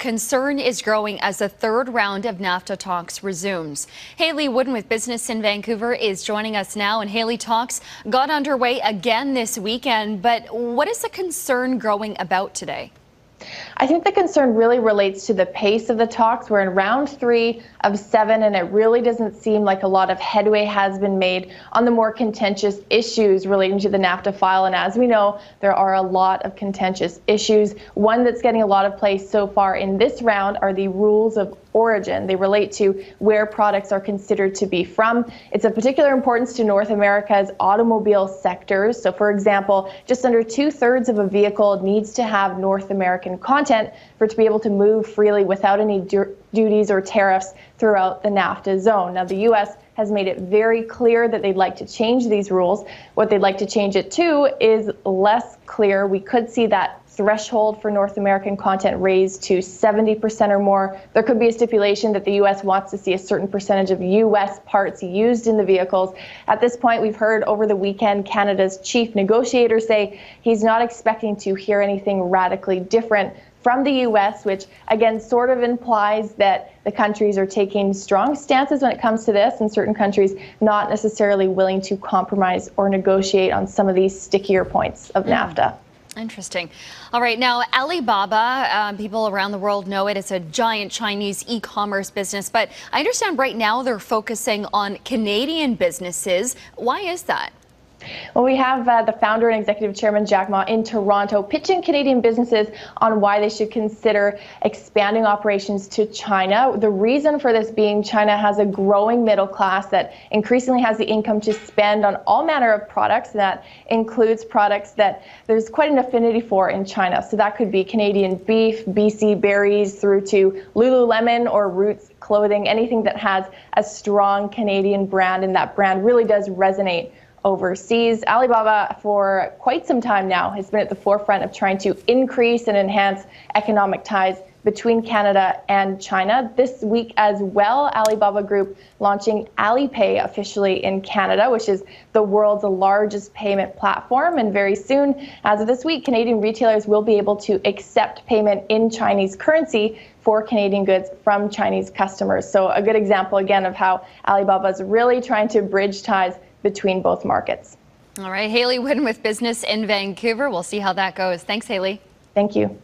concern is growing as the third round of NAFTA talks resumes. Haley Wooden with Business in Vancouver is joining us now. And Haley, talks got underway again this weekend. But what is the concern growing about today? I think the concern really relates to the pace of the talks. We're in round 3 of 7, and it really doesn't seem like a lot of headway has been made on the more contentious issues relating to the NAFTA file. And as we know, there are a lot of contentious issues. One that's getting a lot of play so far in this round are the rules of origin. They relate to where products are considered to be from. It's of particular importance to North America's automobile sectors. So, for example, just under 2/3 of a vehicle needs to have North American content for it to be able to move freely without any duties or tariffs throughout the NAFTA zone. Now, the U.S. has made it very clear that they'd like to change these rules. What they'd like to change it to is less clear. We could see that threshold for North American content raised to 70% or more. There could be a stipulation that the U.S. wants to see a certain percentage of U.S. parts used in the vehicles. At this point, we've heard over the weekend Canada's chief negotiator say he's not expecting to hear anything radically different from the U.S., which again sort of implies that the countries are taking strong stances when it comes to this, and certain countries not necessarily willing to compromise or negotiate on some of these stickier points of NAFTA. Interesting. All right. Now, Alibaba, people around the world know it. It's a giant Chinese e-commerce business. But I understand right now they're focusing on Canadian businesses. Why is that? Well, we have the founder and executive chairman, Jack Ma, in Toronto, pitching Canadian businesses on why they should consider expanding operations to China. The reason for this being China has a growing middle class that increasingly has the income to spend on all manner of products. That includes products that there's quite an affinity for in China. So that could be Canadian beef, BC berries, through to Lululemon or Roots clothing, anything that has a strong Canadian brand, and that brand really does resonate overseas. Alibaba, for quite some time now, has been at the forefront of trying to increase and enhance economic ties between Canada and China. This week as well, Alibaba Group launching Alipay officially in Canada, which is the world's largest payment platform. And very soon, as of this week, Canadian retailers will be able to accept payment in Chinese currency for Canadian goods from Chinese customers. So a good example, again, of how Alibaba is really trying to bridge ties between both markets. All right, Haley Wooden with Business in Vancouver. We'll see how that goes. Thanks, Haley. Thank you.